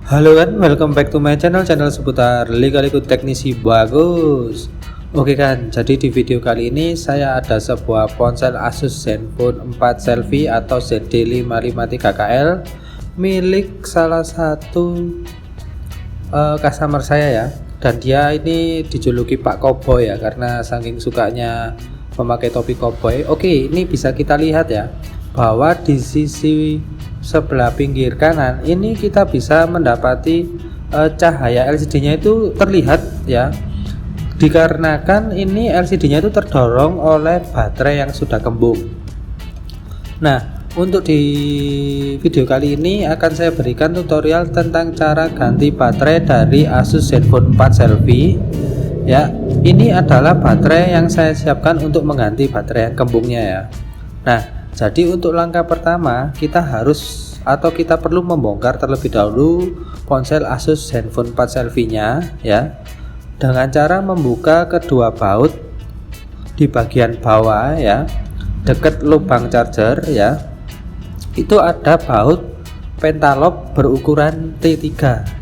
Halo kan, welcome back to my channel seputar liga-liga teknisi bagus. Oke kan, jadi di video kali ini saya ada sebuah ponsel Asus Zenfone 4 Selfie atau ZD553KL milik salah satu customer saya ya. Dan dia ini dijuluki Pak Cowboy ya, karena saking sukanya memakai topi cowboy. Oke, ini bisa kita lihat ya, bahwa di sisi sebelah pinggir kanan ini kita bisa mendapati cahaya LCD-nya itu terlihat ya, dikarenakan ini LCD-nya itu terdorong oleh baterai yang sudah kembung. Nah, untuk di video kali ini akan saya berikan tutorial tentang cara ganti baterai dari Asus Zenfone 4 Selfie ya. Ini adalah baterai yang saya siapkan untuk mengganti baterai yang kembungnya ya. Nah, jadi untuk langkah pertama kita perlu membongkar terlebih dahulu ponsel Asus Zenfone 4 Selfie-nya ya, dengan cara membuka kedua baut di bagian bawah ya, dekat lubang charger ya. Itu ada baut pentalob berukuran T3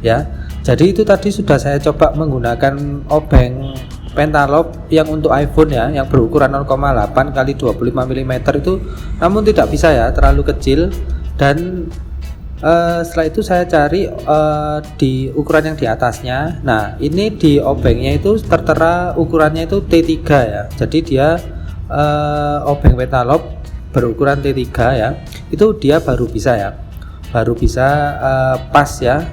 ya. Jadi itu tadi sudah saya coba menggunakan obeng pentalob yang untuk iPhone ya, yang berukuran 0,8 x 25 mm itu, namun tidak bisa ya, terlalu kecil. Dan setelah itu saya cari di ukuran yang di atasnya. Nah, ini di obengnya itu tertera ukurannya itu T3 ya. Jadi dia obeng pentalob berukuran T3 ya, itu dia baru bisa pas ya,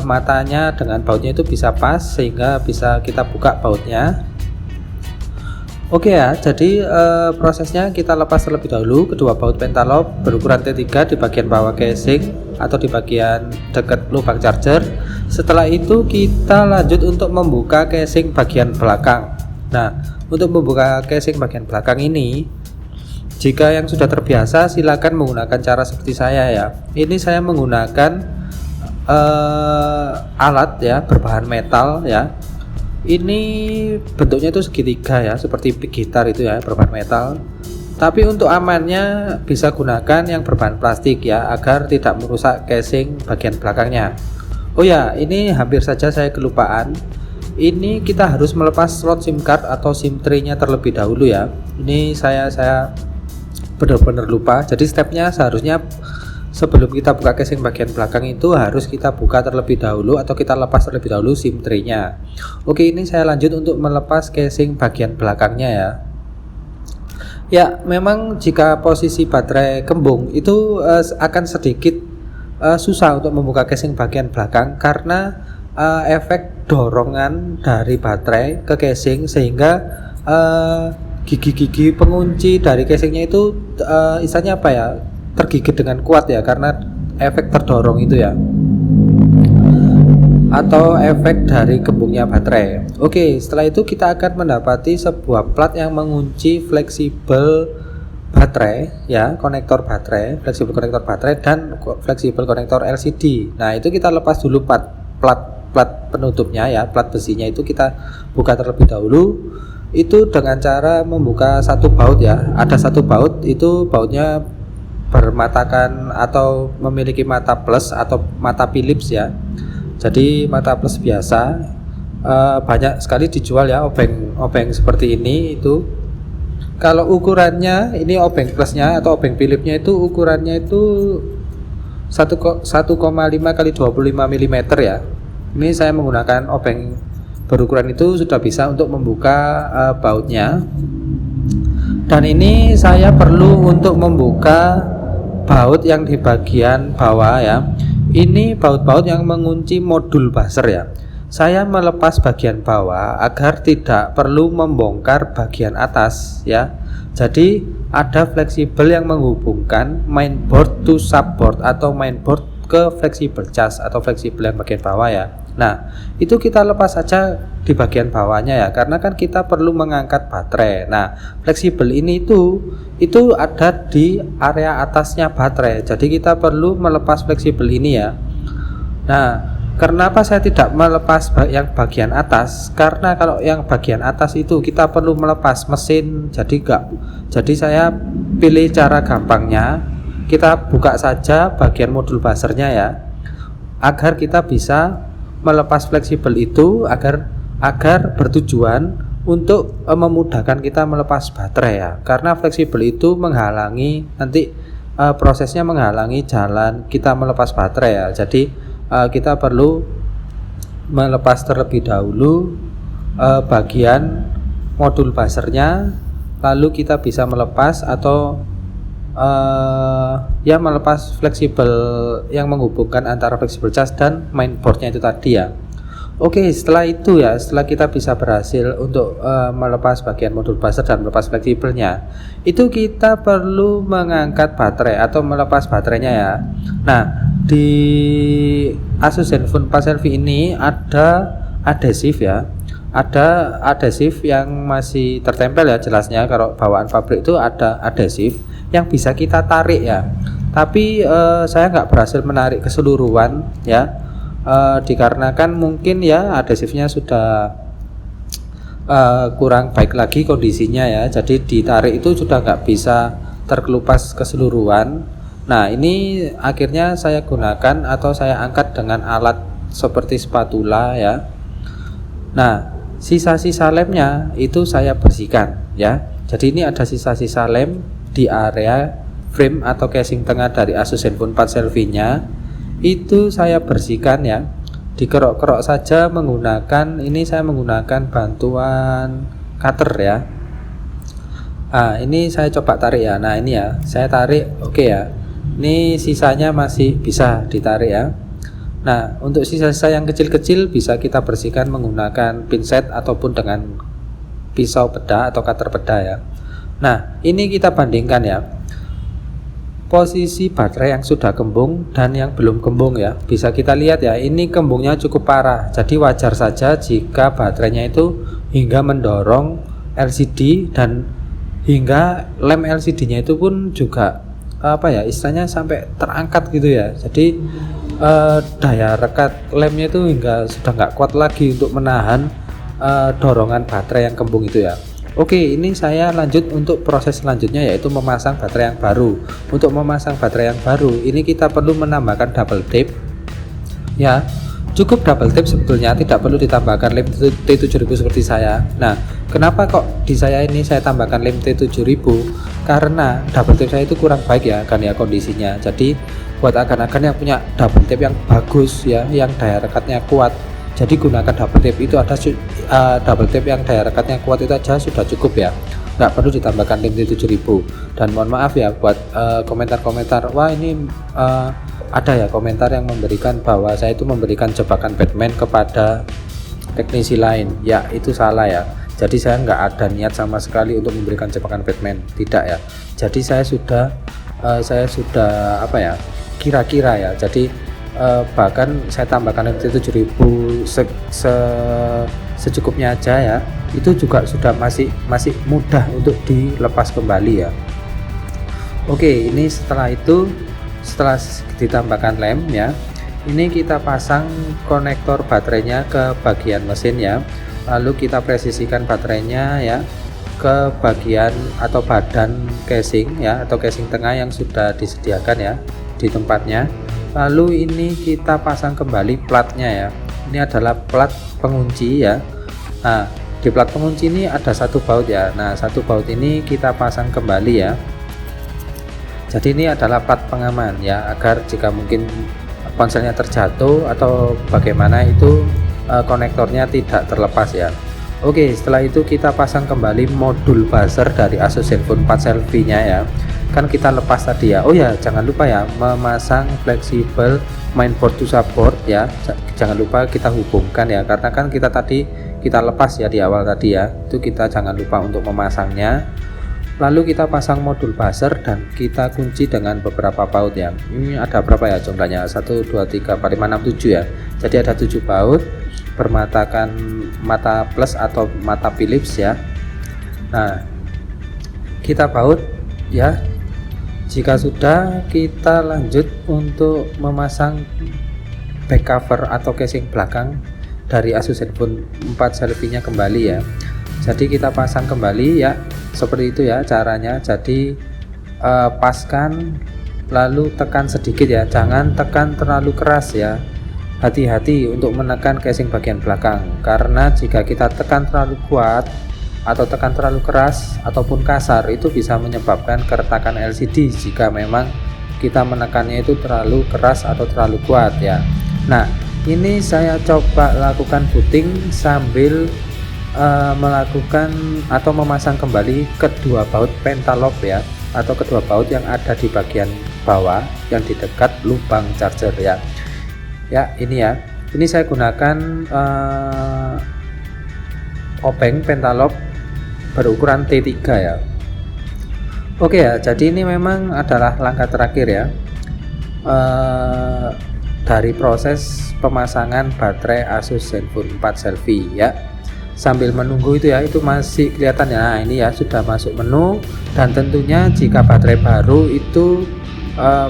matanya dengan bautnya itu bisa pas sehingga bisa kita buka bautnya. Oke ya, jadi prosesnya kita lepas terlebih dahulu kedua baut pentalob berukuran T3 di bagian bawah casing atau di bagian dekat lubang charger. Setelah itu kita lanjut untuk membuka casing bagian belakang. Nah, untuk membuka casing bagian belakang ini, jika yang sudah terbiasa silakan menggunakan cara seperti saya ya. Ini saya menggunakan alat ya berbahan metal ya. Ini bentuknya itu segitiga ya, seperti pick gitar itu ya, berbahan metal. Tapi untuk amannya bisa gunakan yang berbahan plastik ya, agar tidak merusak casing bagian belakangnya. Oh ya, ini hampir saja saya kelupaan. Ini kita harus melepas slot SIM card atau SIM tray-nya terlebih dahulu ya. Ini saya benar-benar lupa. Jadi stepnya seharusnya sebelum kita buka casing bagian belakang itu harus kita buka terlebih dahulu atau kita lepas terlebih dahulu SIM tray-nya. Oke, ini saya lanjut untuk melepas casing bagian belakangnya ya. Ya, memang jika posisi baterai kembung itu akan sedikit susah untuk membuka casing bagian belakang karena efek dorongan dari baterai ke casing, sehingga gigi-gigi pengunci dari casingnya itu istilahnya apa ya, tergigit dengan kuat ya, karena efek terdorong itu ya, atau efek dari kembungnya baterai. Oke, setelah itu kita akan mendapati sebuah plat yang mengunci fleksibel baterai ya, konektor baterai, fleksibel konektor baterai dan fleksibel konektor LCD. Nah, itu kita lepas dulu plat penutupnya ya, plat besinya itu kita buka terlebih dahulu. Itu dengan cara membuka satu baut ya. Ada satu baut, itu bautnya bermatakan atau memiliki mata plus atau mata Philips ya. Jadi mata plus biasa banyak sekali dijual ya, obeng seperti ini. Itu kalau ukurannya, ini obeng plusnya atau obeng Philipsnya itu ukurannya itu 1,5 x 25 mm ya. Ini saya menggunakan obeng berukuran itu sudah bisa untuk membuka bautnya. Dan ini saya perlu untuk membuka baut yang di bagian bawah ya. Ini baut-baut yang mengunci modul buzzer ya. Saya melepas bagian bawah agar tidak perlu membongkar bagian atas ya. Jadi ada fleksibel yang menghubungkan mainboard to subboard atau mainboard ke fleksibel cas atau fleksibel yang bagian bawah ya. Nah, itu kita lepas saja di bagian bawahnya ya, karena kan kita perlu mengangkat baterai. Nah, fleksibel ini itu ada di area atasnya baterai. Jadi kita perlu melepas fleksibel ini ya. Nah, kenapa saya tidak melepas yang bagian atas? Karena kalau yang bagian atas itu kita perlu melepas mesin. Jadi saya pilih cara gampangnya. Kita buka saja bagian modul buzzernya ya. agar kita bisa melepas fleksibel itu agar bertujuan untuk memudahkan kita melepas baterai ya. Karena fleksibel itu menghalangi nanti prosesnya menghalangi jalan kita melepas baterai ya. Jadi kita perlu melepas terlebih dahulu bagian modul buzzernya, lalu kita bisa melepas atau ya melepas fleksibel yang menghubungkan antara fleksibel charge dan mainboardnya itu tadi ya. Oke, setelah itu ya, setelah kita bisa berhasil untuk melepas bagian modul buzzer dan melepas fleksibelnya, itu kita perlu mengangkat baterai atau melepas baterainya ya. Nah, di Asus Zenfone 4 Selfie ini ada adhesif ya, ada adhesif yang masih tertempel ya, jelasnya kalau bawaan pabrik itu ada adhesif yang bisa kita tarik ya. Tapi saya nggak berhasil menarik keseluruhan ya. Dikarenakan mungkin ya adhesifnya sudah kurang baik lagi kondisinya ya, jadi ditarik itu sudah nggak bisa terkelupas keseluruhan. Nah, ini akhirnya saya gunakan atau saya angkat dengan alat seperti spatula ya. Nah, sisa-sisa lemnya itu saya bersihkan ya. Jadi ini ada sisa-sisa lem di area frame atau casing tengah dari Asus Zenfone 4 Selfie-nya. Itu saya bersihkan ya, dikerok-kerok saja menggunakan, ini saya menggunakan bantuan cutter ya. Ini saya coba tarik ya. Nah, ini ya, saya tarik, oke ya. Ini sisanya masih bisa ditarik ya. Nah, untuk sisa-sisa yang kecil-kecil bisa kita bersihkan menggunakan pinset ataupun dengan pisau peda atau cutter peda ya. Nah, ini kita bandingkan ya, posisi baterai yang sudah kembung dan yang belum kembung ya. Bisa kita lihat ya, ini kembungnya cukup parah. Jadi wajar saja jika baterainya itu hingga mendorong LCD dan hingga lem LCD-nya itu pun juga istilahnya sampai terangkat gitu ya. Jadi daya rekat lemnya itu hingga sudah nggak kuat lagi untuk menahan dorongan baterai yang kembung itu ya. Oke, ini saya lanjut untuk proses selanjutnya, yaitu memasang baterai yang baru. Untuk memasang baterai yang baru, ini kita perlu menambahkan double tape ya. Cukup double tape sebetulnya, tidak perlu ditambahkan lem T7000 seperti saya. Nah, kenapa kok di saya ini saya tambahkan lem T7000? Karena double tape saya itu kurang baik ya, kan ya kondisinya. Jadi buat akan-akan yang punya double tape yang bagus ya, yang daya rekatnya kuat, jadi gunakan double tape. Itu ada double tape yang daya rekatnya kuat itu aja sudah cukup ya, nggak perlu ditambahkan lem T7000. Dan mohon maaf ya buat komentar-komentar, wah ini ada ya komentar yang memberikan bahwa saya itu memberikan jebakan Batman kepada teknisi lain. Ya, itu salah ya. Jadi saya nggak ada niat sama sekali untuk memberikan jebakan Batman, tidak ya. Jadi saya sudah kira-kira ya. Jadi bahkan saya tambahkan T7000 secukupnya aja ya. Itu juga sudah masih mudah untuk dilepas kembali ya. Oke, ini setelah ditambahkan lem ya, ini kita pasang konektor baterainya ke bagian mesin ya. Lalu kita presisikan baterainya ya ke bagian atau badan casing ya, atau casing tengah yang sudah disediakan ya di tempatnya. Lalu ini kita pasang kembali platnya ya. Ini adalah plat pengunci ya. Nah, di plat pengunci ini ada satu baut ya. Nah, satu baut ini kita pasang kembali ya. Jadi ini adalah plat pengaman ya, agar jika mungkin ponselnya terjatuh atau bagaimana itu konektornya tidak terlepas ya. Oke, setelah itu kita pasang kembali modul buzzer dari Asus Zenfone 4 Selfie-nya ya. Kan kita lepas tadi ya. Oh ya, jangan lupa ya memasang fleksibel mainboard to support ya. Jangan lupa kita hubungkan ya, karena kan kita lepas ya di awal tadi ya. Itu kita jangan lupa untuk memasangnya. Lalu kita pasang modul buzzer dan kita kunci dengan beberapa baut ya. Ini ada berapa ya jumlahnya? 1, 2, 3, 4, 5, 6, 7 ya. Jadi ada 7 baut bermatakan mata plus atau mata Philips ya. Nah, kita baut ya. Jika sudah, kita lanjut untuk memasang back cover atau casing belakang dari Asus Zenfone 4 Selfie-nya kembali ya. Jadi kita pasang kembali ya, seperti itu ya caranya. Jadi paskan lalu tekan sedikit ya, jangan tekan terlalu keras ya. hati-hati untuk menekan casing bagian belakang, karena jika kita tekan terlalu kuat atau tekan terlalu keras ataupun kasar, itu bisa menyebabkan keretakan LCD jika memang kita menekannya itu terlalu keras atau terlalu kuat ya. Nah, ini saya coba lakukan booting sambil melakukan atau memasang kembali kedua baut pentalock ya, atau kedua baut yang ada di bagian bawah yang di dekat lubang charger ya. Ya, ini ya. Ini saya gunakan obeng pentalock berukuran T3 ya. Oke ya, jadi ini memang adalah langkah terakhir ya dari proses pemasangan baterai Asus Zenfone 4 Selfie ya. Sambil menunggu itu ya, itu masih kelihatan ya. Nah, ini ya sudah masuk menu, dan tentunya jika baterai baru itu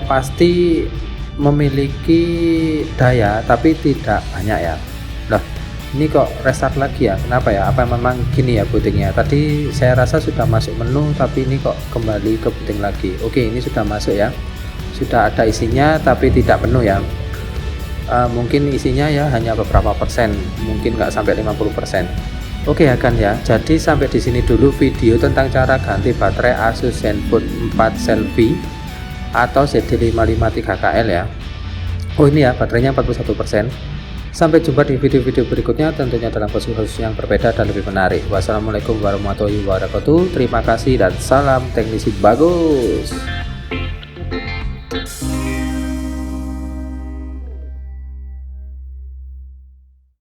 pasti memiliki daya tapi tidak banyak ya. Loh, ini kok restart lagi ya, kenapa ya? Apa memang gini ya bootingnya? Tadi saya rasa sudah masuk menu, tapi ini kok kembali ke booting lagi. Oke, ini sudah masuk ya, sudah ada isinya tapi tidak penuh ya. Mungkin isinya ya hanya beberapa persen, mungkin nggak sampai 50%. Oke ya kan ya, jadi sampai di sini dulu video tentang cara ganti baterai Asus Zenfone 4 Selfie atau ZD553KL ya. Oh ini ya, baterainya 41%. Sampai jumpa di video-video berikutnya, tentunya dalam kasus-kasus yang berbeda dan lebih menarik. Wassalamualaikum warahmatullahi wabarakatuh. Terima kasih dan salam teknisi bagus.